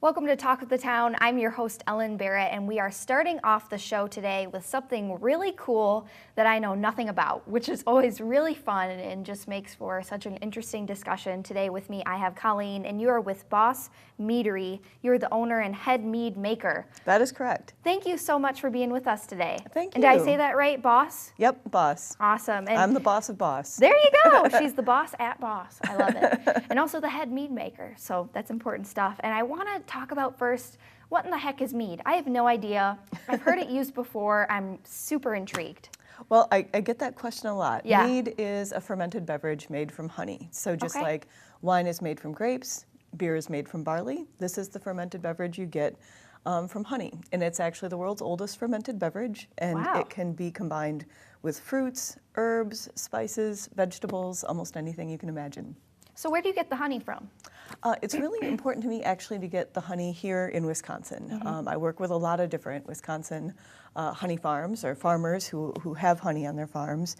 Welcome to Talk of the Town. I'm your host, Ellen Barrett, and we are starting off the show today with something really cool that I know nothing about, which is always really fun and just makes for such an interesting discussion. Today with me, I have Colleen, and you are with Boss Meadery. You're the owner and head mead maker. That is correct. Thank you so much for being with us today. Thank And you. did I say that right, Boss? Yep, boss. Awesome. And I'm the boss of boss. there you go. She's the boss at Boss. I love it. And also the head mead maker. So that's important stuff. And I want to talk about first, what in the heck is mead? I have no idea. I've heard it used before. I'm super intrigued. Well, I get that question a lot. Yeah. Mead is a fermented beverage made from honey. So just Okay. like wine is made from grapes, beer is made from barley, this is the fermented beverage you get from honey. And it's actually the world's oldest fermented beverage, and Wow. it can be combined with fruits, herbs, spices, vegetables, almost anything you can imagine. So where do you get the honey from? It's really important to me actually to get the honey here in Wisconsin. I work with a lot of different Wisconsin honey farms or farmers who have honey on their farms.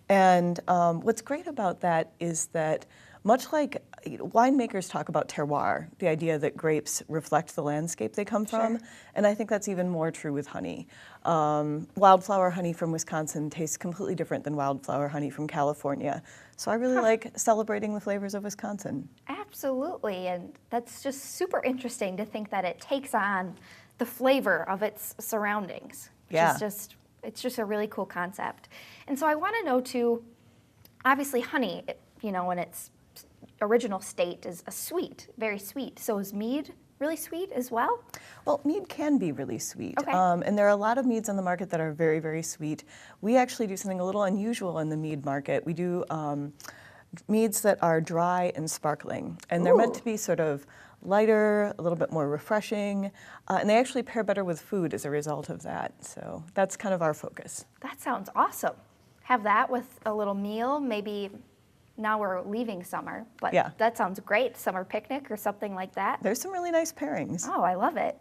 And what's great about that is that much like winemakers talk about terroir, the idea that grapes reflect the landscape they come from, and I think that's even more true with honey. Wildflower honey from Wisconsin tastes completely different than wildflower honey from California. So I really like celebrating the flavors of Wisconsin. Absolutely. And that's just super interesting to think that it takes on the flavor of its surroundings. Which Yeah. is it's just a really cool concept. And so I want to know too, obviously honey, in its original state is a sweet, very sweet. So is mead really sweet as well? Well, mead can be really sweet. Okay. And there are a lot of meads on the market that are very, very sweet. We actually do something a little unusual in the mead market. We do meads that are dry and sparkling. And they're meant Ooh. to be sort of lighter, a little bit more refreshing. And they actually pair better with food as a result of that. So that's kind of our focus. That sounds awesome. Have that with a little meal, maybe. Now we're leaving summer, but Yeah. that sounds great. Summer picnic or something like that. There's some really nice pairings. Oh, I love it.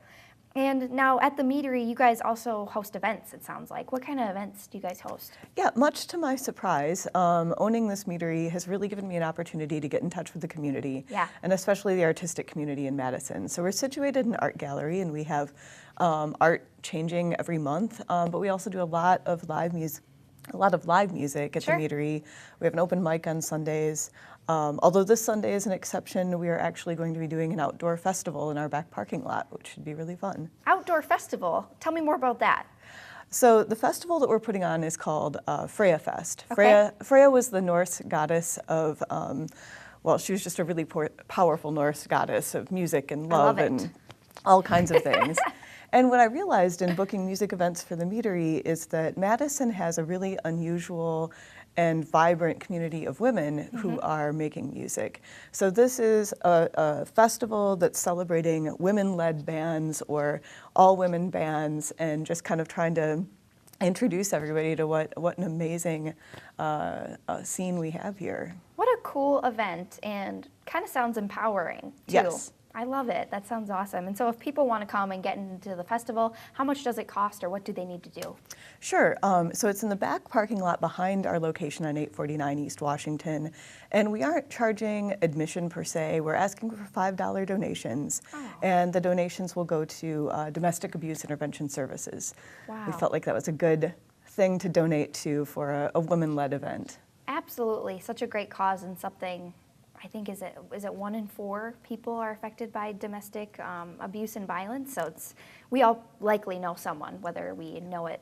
And now at the meadery, you guys also host events, it sounds like. What kind of events do you guys host? Yeah, much to my surprise, owning this meadery has really given me an opportunity to get in touch with the community, Yeah. and especially the artistic community in Madison. So we're situated in an art gallery, and we have art changing every month, but we also do a lot of live music. At Sure. the meadery. We have an open mic on Sundays. Although this Sunday is an exception, we are actually going to be doing an outdoor festival in our back parking lot, which should be really fun. Outdoor festival. Tell me more about that. So the festival that we're putting on is called Freya Fest. Okay. Freya was the Norse goddess of, she was just a really powerful Norse goddess of music and love love it. and all kinds of things. And what I realized in booking music events for the meadery is that Madison has a really unusual and vibrant community of women who are making music. So this is a festival that's celebrating women-led bands or all-women bands, and just kind of trying to introduce everybody to what an amazing scene we have here. What a cool event, and kind of sounds empowering too. Yes. I love it. That sounds awesome. And so if people want to come and get into the festival, how much does it cost or what do they need to do? Sure. So it's in the back parking lot behind our location on 849 East Washington. And we aren't charging admission per se. We're asking for $5 donations. Oh. And the donations will go to domestic abuse intervention services. Wow. We felt like that was a good thing to donate to for a women-led event. Absolutely. Such a great cause, and something, I think, is it 1 in 4 people are affected by domestic abuse and violence? So we all likely know someone, whether we know it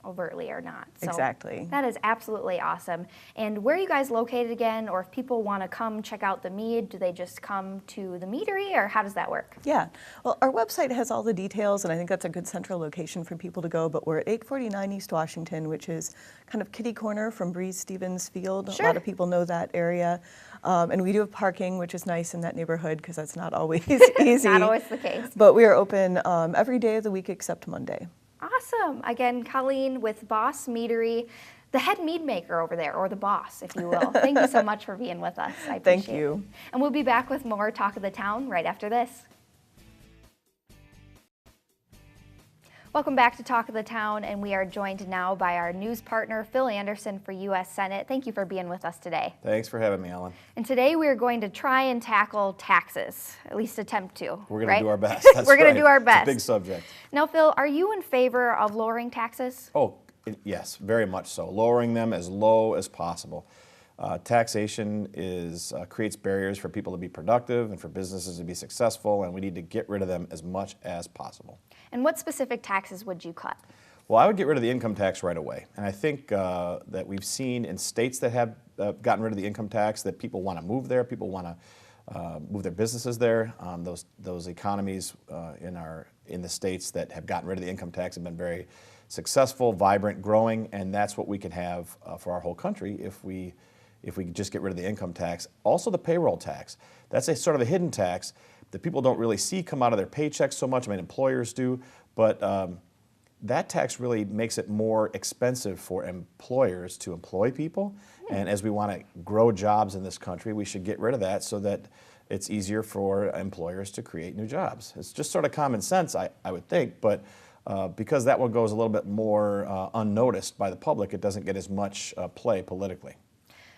overtly or not. So Exactly. That is absolutely awesome. And where are you guys located again? Or if people want to come check out the mead, do they just come to the meadery, or how does that work? Yeah, well, our website has all the details, and I think that's a good central location for people to go, but we're at 849 East Washington, which is kind of kitty corner from Breeze Stevens Field. Sure. A lot of people know that area. And we do have parking, which is nice in that neighborhood because that's not always easy. Not always the case. But we are open every day of the week except Monday. Awesome. Again, Colleen with Boss Meadery, the head mead maker over there, or the boss, if you will. Thank you so much for being with us. I appreciate Thank you. it. And we'll be back with more Talk of the Town right after this. Welcome back to Talk of the Town, and we are joined now by our news partner, Phil Anderson for U.S. Senate. Thank you for being with us today. Thanks for having me, Ellen. And today we are going to try and tackle taxes, at least attempt to. We're going to do our best. That's We're going right. to do our best. It's a big subject. Now, Phil, are you in favor of lowering taxes? Oh, yes, very much so. Lowering them as low as possible. Taxation creates barriers for people to be productive and for businesses to be successful, and we need to get rid of them as much as possible. And what specific taxes would you cut? Well, I would get rid of the income tax right away. And I think that we've seen in states that have gotten rid of the income tax that people want to move there, people want to move their businesses there. Those economies in the states that have gotten rid of the income tax have been very successful, vibrant, growing, and that's what we can have for our whole country if we just get rid of the income tax. Also the payroll tax. That's a sort of a hidden tax that people don't really see come out of their paychecks so much. I mean, employers do, but that tax really makes it more expensive for employers to employ people. And as we want to grow jobs in this country, we should get rid of that so that it's easier for employers to create new jobs. It's just sort of common sense, I would think, but because that one goes a little bit more unnoticed by the public, it doesn't get as much play politically.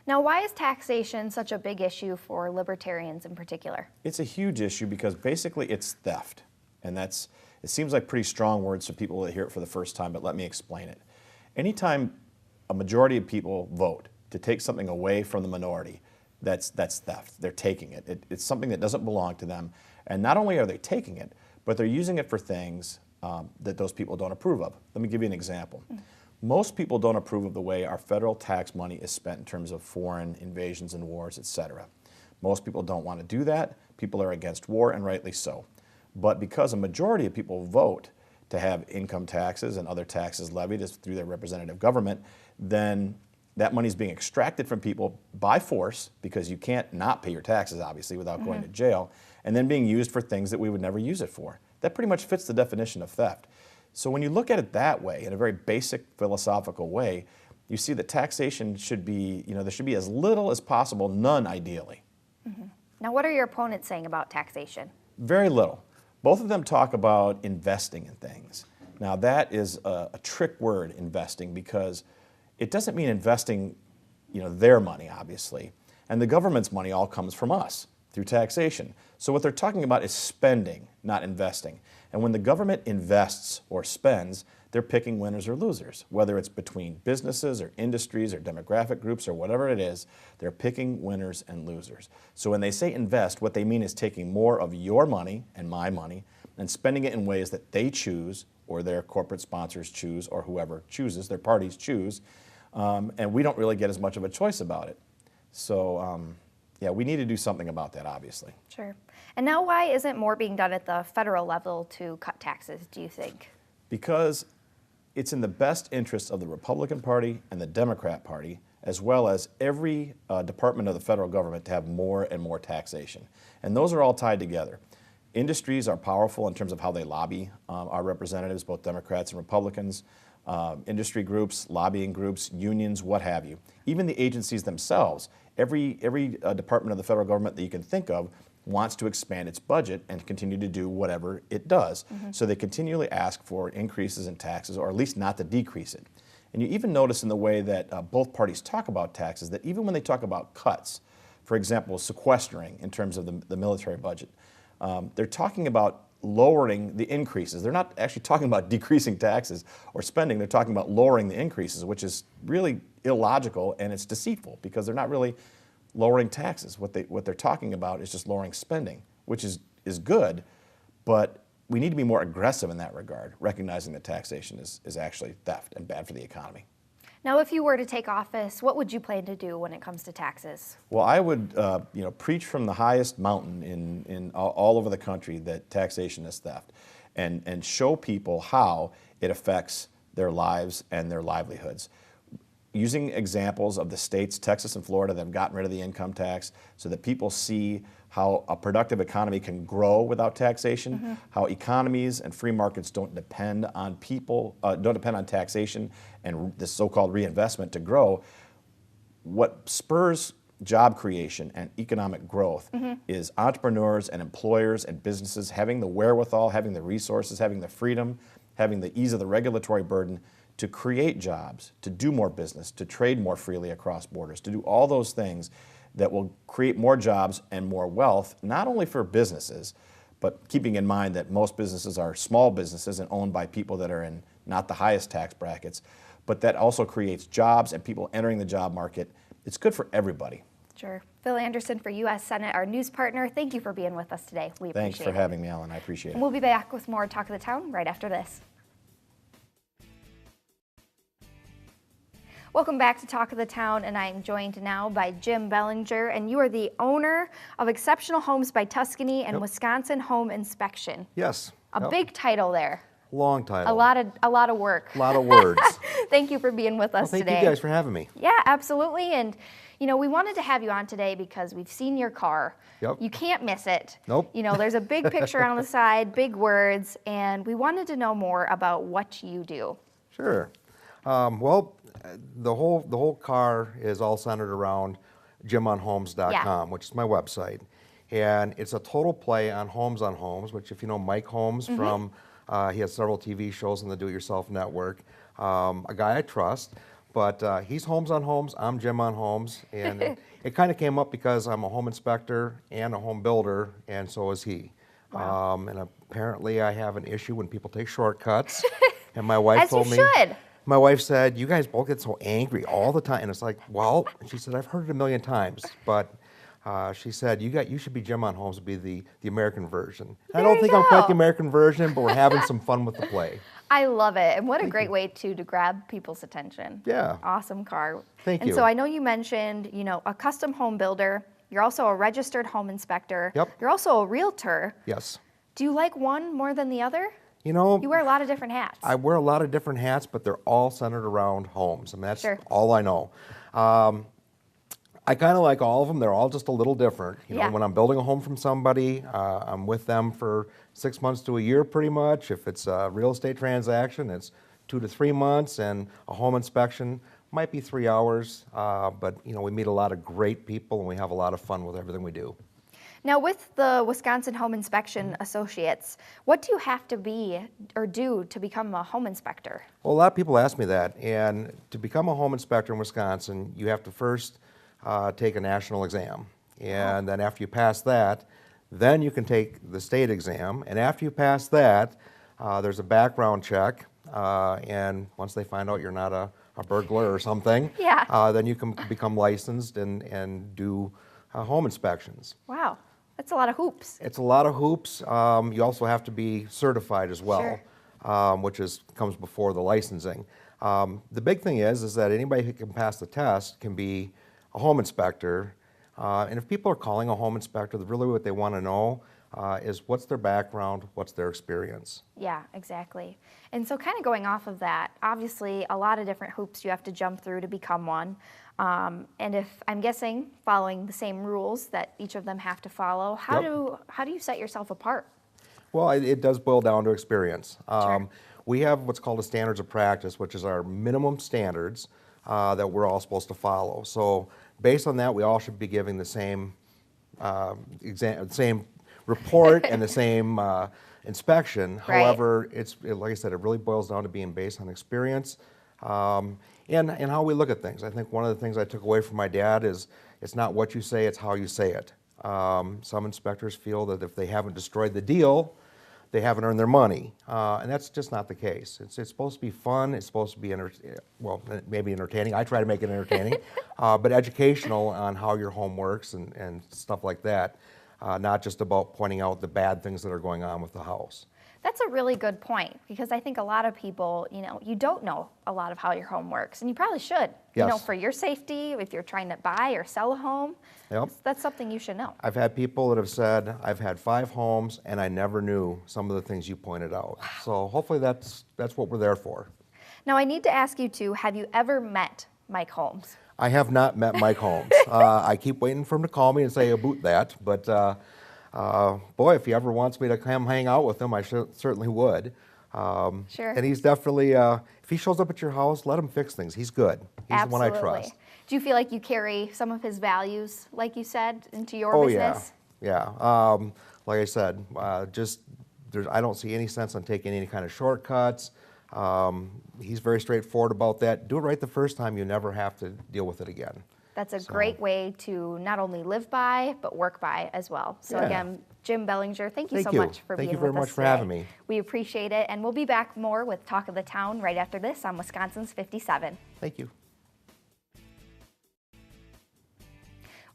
Now, why is taxation such a big issue for libertarians in particular? It's a huge issue because basically it's theft. And it seems like pretty strong words to people that hear it for the first time, but let me explain it. Anytime a majority of people vote to take something away from the minority, that's theft. They're taking it. It's something that doesn't belong to them. And not only are they taking it, but they're using it for things that those people don't approve of. Let me give you an example. Most people don't approve of the way our federal tax money is spent in terms of foreign invasions and wars, etc. Most people don't want to do that. People are against war, and rightly so. But because a majority of people vote to have income taxes and other taxes levied through their representative government, then that money is being extracted from people by force, because you can't not pay your taxes, obviously, without going to jail, and then being used for things that we would never use it for. That pretty much fits the definition of theft. So when you look at it that way, in a very basic philosophical way, you see that taxation should be, there should be as little as possible, none ideally. Now, what are your opponents saying about taxation? Very little. Both of them talk about investing in things. Now, that is a trick word, investing, because it doesn't mean investing, their money, obviously. And the government's money all comes from us through taxation. So what they're talking about is spending, not investing. And when the government invests or spends, they're picking winners or losers. Whether it's between businesses or industries or demographic groups or whatever it is, they're picking winners and losers. So when they say invest, what they mean is taking more of your money and my money and spending it in ways that they choose, or their corporate sponsors choose, or whoever chooses, their parties choose, and we don't really get as much of a choice about it. So yeah, we need to do something about that, obviously. Sure. And now, why isn't more being done at the federal level to cut taxes, do you think? Because it's in the best interest of the Republican Party and the Democrat Party, as well as every department of the federal government, to have more and more taxation. And those are all tied together. Industries are powerful in terms of how they lobby our representatives, both Democrats and Republicans. Industry groups, lobbying groups, unions, what have you. Even the agencies themselves, every department of the federal government that you can think of wants to expand its budget and continue to do whatever it does. So they continually ask for increases in taxes, or at least not to decrease it. And you even notice in the way that both parties talk about taxes, that even when they talk about cuts, for example, sequestering in terms of the military budget, they're talking about lowering the increases. They're not actually talking about decreasing taxes or spending. They're talking about lowering the increases, which is really illogical, and it's deceitful, because they're not really lowering taxes. What they're talking about is just lowering spending, which is good, but we need to be more aggressive in that regard, recognizing that taxation is actually theft and bad for the economy. Now, if you were to take office, what would you plan to do when it comes to taxes? Well, I would preach from the highest mountain in all over the country that taxation is theft, and show people how it affects their lives and their livelihoods. Using examples of the states, Texas and Florida, that have gotten rid of the income tax, so that people see how a productive economy can grow without taxation, how economies and free markets don't depend on taxation and this so-called reinvestment to grow. What spurs job creation and economic growth is entrepreneurs and employers and businesses having the wherewithal, having the resources, having the freedom, having the ease of the regulatory burden to create jobs, to do more business, to trade more freely across borders, to do all those things that will create more jobs and more wealth, not only for businesses, but keeping in mind that most businesses are small businesses and owned by people that are in not the highest tax brackets, but that also creates jobs and people entering the job market. It's good for everybody. Sure. Phil Anderson for U.S. Senate, our news partner. Thank you for being with us today. We appreciate it. Thanks for having me, Ellen. I appreciate it. And we'll be back with more Talk of the Town right after this. Welcome back to Talk of the Town, and I am joined now by Jim Bellinger, and you are the owner of Exceptional Homes by Tuscany and Wisconsin Home Inspection. Yes. A big title there. Long title. A lot of work. A lot of words. Thank you for being with us Thank today. you guys for having me. Yeah, absolutely. And you know, we wanted to have you on today because we've seen your car. Yep. You can't miss it. Nope. You know, there's a big picture on the side, big words, and we wanted to know more about what you do. Sure. Well, the whole car is all centered around jimonhomes.com, which is my website. And it's a total play on Homes, which if you know Mike Holmes from, he has several TV shows on the Do-It-Yourself Network, a guy I trust. But he's Homes on Homes, I'm Jim on Homes, and it kind of came up because I'm a home inspector and a home builder, and so is he. Wow. And apparently I have an issue when people take shortcuts, and my wife As told you me, should. my wife said, you guys both get so angry all the time, and it's like, well, and she said, I've heard it a million times, but she said, you should be Jim on Homes, be the American version. I don't think I'm quite the American version, but we're having some fun with the play. I love it, and what a great way to grab people's attention. Yeah. Awesome car. Thank and you. so I know you mentioned, you know, a custom home builder. You're also a registered home inspector. Yep. You're also a realtor. Yes. Do you like one more than the other? You know, You wear a lot of different hats. I wear a lot of different hats, but they're all centered around homes. I mean, that's Sure. all I know. I kind of like all of them. They're all just a little different. You know, Yeah. when I'm building a home from somebody, I'm with them for 6 months to a year pretty much. If it's a real estate transaction, it's 2 to 3 months, and a home inspection might be 3 hours. But you know, we meet a lot of great people, and we have a lot of fun with everything we do. Now, with the Wisconsin Home Inspection Associates, what do you have to be or do to become a home inspector? Well, a lot of people ask me that, and to become a home inspector in Wisconsin, you have to first take a national exam, and then after you pass that, then you can take the state exam, and after you pass that, there's a background check, and once they find out you're not a burglar or something, then you can become licensed and do home inspections. Wow, that's a lot of hoops. It's a lot of hoops. You also have to be certified as well, which comes before the licensing. The big thing is that anybody who can pass the test can be a home inspector. And if people are calling a home inspector, really what they want to know is what's their background, what's their experience. Yeah, exactly. And so kind of going off of that, obviously a lot of different hoops you have to jump through to become one. And if I'm guessing following the same rules that each of them have to follow, how do you set yourself apart? Well, it does boil down to experience. Sure. We have what's called a standards of practice, which is our minimum standards that we're all supposed to follow. So based on that, we all should be giving the same same report and the same inspection. Right. However, like I said, it really boils down to being based on experience and how we look at things. I think one of the things I took away from my dad is it's not what you say, it's how you say it. Some inspectors feel that if they haven't destroyed the deal, they haven't earned their money, and that's just not the case. It's supposed to be fun. It's supposed to be maybe entertaining. I try to make it entertaining, but educational on how your home works and stuff like that. Not just about pointing out the bad things that are going on with the house. That's a really good point, because I think a lot of people, you know, you don't know a lot of how your home works, and you probably should. Yes. You know, for your safety, if you're trying to buy or sell a home, Yep. that's something you should know. I've had people that have said, I've had 5 homes and I never knew some of the things you pointed out. Wow. So hopefully that's what we're there for. Now I need to ask you too, have you ever met Mike Holmes? I have not met Mike Holmes. I keep waiting for him to call me and say about that, but boy, if he ever wants me to come hang out with him, I certainly would. Sure. And he's definitely, if he shows up at your house, let him fix things. He's good. He's the one I trust. Do you feel like you carry some of his values, like you said, into your Oh, business? yeah. Like I said, just I don't see any sense on taking any kind of shortcuts. He's very straightforward about that. Do it right the first time. You never have to deal with it again. That's a great way to not only live by, but work by as well. So Yeah. again, Jim Bellinger, thank you Thank so you. much for Thank being you very with us much for today. having me. We appreciate it, and we'll be back more with Talk of the Town right after this on Wisconsin's 57. Thank you.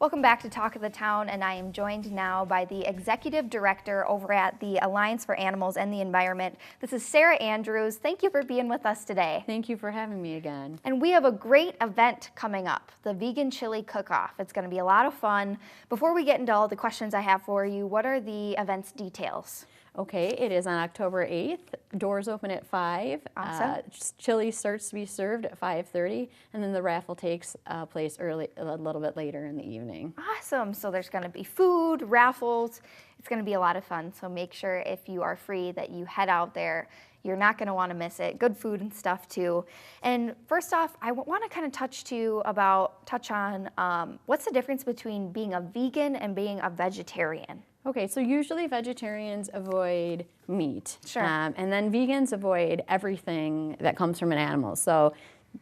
Welcome back to Talk of the Town, and I am joined now by the Executive Director over at the Alliance for Animals and the Environment. This is Sarah Andrews. Thank you for being with us today. Thank you for having me again. And we have a great event coming up, the Vegan Chili Cook-Off. It's going to be a lot of fun. Before we get into all the questions I have for you, what are the event's details? Okay, it is on October 8th. Doors open at 5. Awesome. Chili starts to be served at 5:30, and then the raffle takes place a little bit later in the evening. Awesome. So there's going to be food, raffles. It's going to be a lot of fun. So make sure if you are free that you head out there. You're not going to want to miss it. Good food and stuff too. And first off, I want to kind of touch on what's the difference between being a vegan and being a vegetarian? Okay, so usually vegetarians avoid meat. Sure. And then vegans avoid everything that comes from an animal. So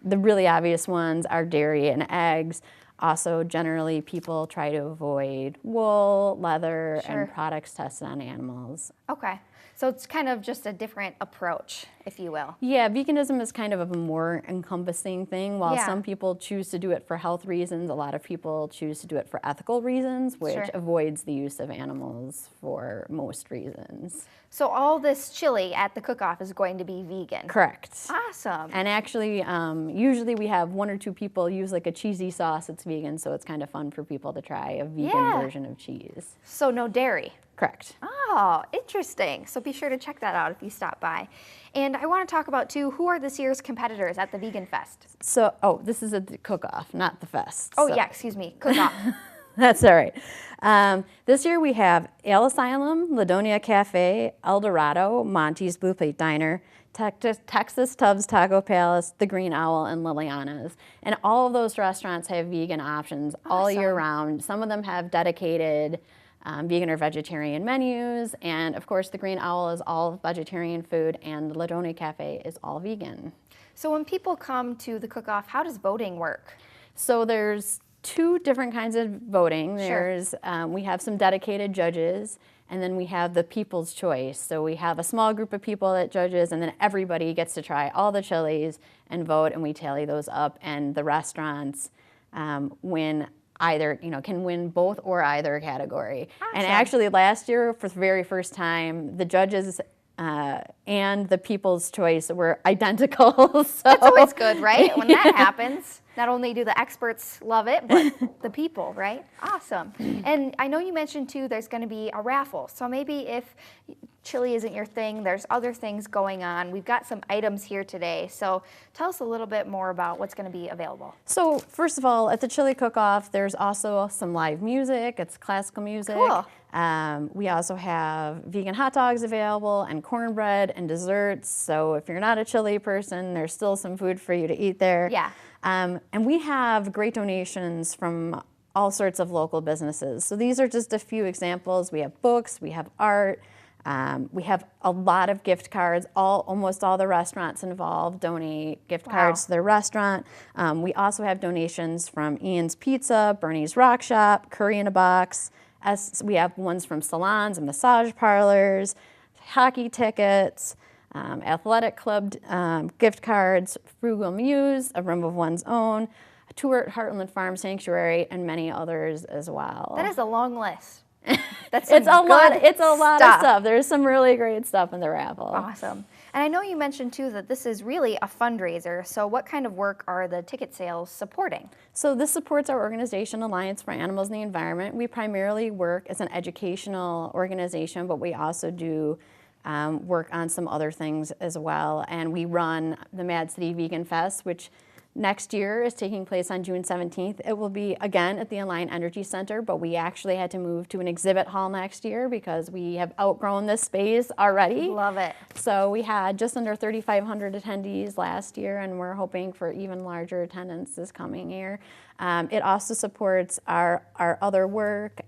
the really obvious ones are dairy and eggs. Also, generally, people try to avoid wool, leather, Sure. and products tested on animals. Okay. So it's kind of just a different approach, if you will. Yeah, veganism is kind of a more encompassing thing. While Yeah. some people choose to do it for health reasons, a lot of people choose to do it for ethical reasons, which Sure. avoids the use of animals for most reasons. So all this chili at the cook-off is going to be vegan. Correct. Awesome. And actually, usually we have 1 or 2 people use like a cheesy sauce that's vegan, so it's kind of fun for people to try a vegan Yeah. version of cheese. So no dairy. Correct. Oh, interesting. So be sure to check that out if you stop by. And I want to talk about, too, who are this year's competitors at the Vegan Fest? So, this is a cook-off, not the fest. Oh, so. yeah, excuse me, cook-off. That's all right. This year we have Ale Asylum, Ladonia Cafe, El Dorado, Monty's Blue Plate Diner, Texas Tubbs Taco Palace, The Green Owl, and Liliana's. And all of those restaurants have vegan options all year Awesome. round. Some of them have dedicated vegan or vegetarian menus. And of course, The Green Owl is all vegetarian food, and the Ladonia Cafe is all vegan. So when people come to the cook-off, how does voting work? So there's 2 different kinds of voting. Sure. We have some dedicated judges, and then we have the people's choice. So we have a small group of people that judges, and then everybody gets to try all the chilies and vote, and we tally those up. And the restaurants win either, can win both or either category. And Awesome. actually, last year, for the very first time, the judges and the people's choice were identical. So That's always good, right? When that happens, not only do the experts love it, but the people, right? Awesome. And I know you mentioned, too, there's going to be a raffle. So maybe if chili isn't your thing, there's other things going on. We've got some items here today. So tell us a little bit more about what's going to be available. So first of all, at the Chili Cook-Off, there's also some live music. It's classical music. Cool. We also have vegan hot dogs available and cornbread and desserts. So if you're not a chili person, there's still some food for you to eat there. Yeah. And we have great donations from all sorts of local businesses. So these are just a few examples. We have books, we have art, we have a lot of gift cards. Almost all the restaurants involved donate gift cards to their restaurant. We also have donations from Ian's Pizza, Bernie's Rock Shop, Curry in a Box. We have ones from salons and massage parlors, hockey tickets, athletic club gift cards, Frugal Muse, A Room of One's Own, a tour at Heartland Farm Sanctuary, and many others as well. That is a long list. That's It's a some lot. good It's a lot stuff. of stuff. There's some really great stuff in the raffle. Awesome. And I know you mentioned, too, that this is really a fundraiser. So what kind of work are the ticket sales supporting? So this supports our organization, Alliance for Animals and the Environment. We primarily work as an educational organization, but we also do work on some other things as well. And we run the Mad City Vegan Fest, which next year is taking place on June 17th. It will be again at the Alliant Energy Center, but we actually had to move to an exhibit hall next year because we have outgrown this space already. Love it. So we had just under 3,500 attendees last year, and we're hoping for even larger attendance this coming year. It also supports our other work.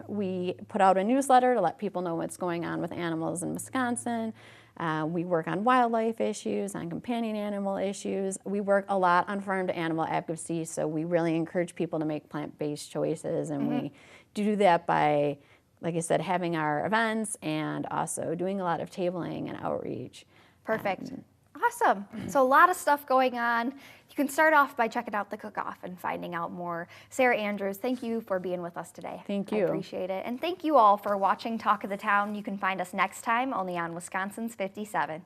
We put out a newsletter to let people know what's going on with animals in Wisconsin. We work on wildlife issues, on companion animal issues. We work a lot on farm-to-animal advocacy, so we really encourage people to make plant-based choices, and we do that by, like I said, having our events and also doing a lot of tabling and outreach. Perfect. Awesome. So a lot of stuff going on. You can start off by checking out the cook-off and finding out more. Sarah Andrews, thank you for being with us today. Thank I you. appreciate it. And thank you all for watching Talk of the Town. You can find us next time only on Wisconsin's 57.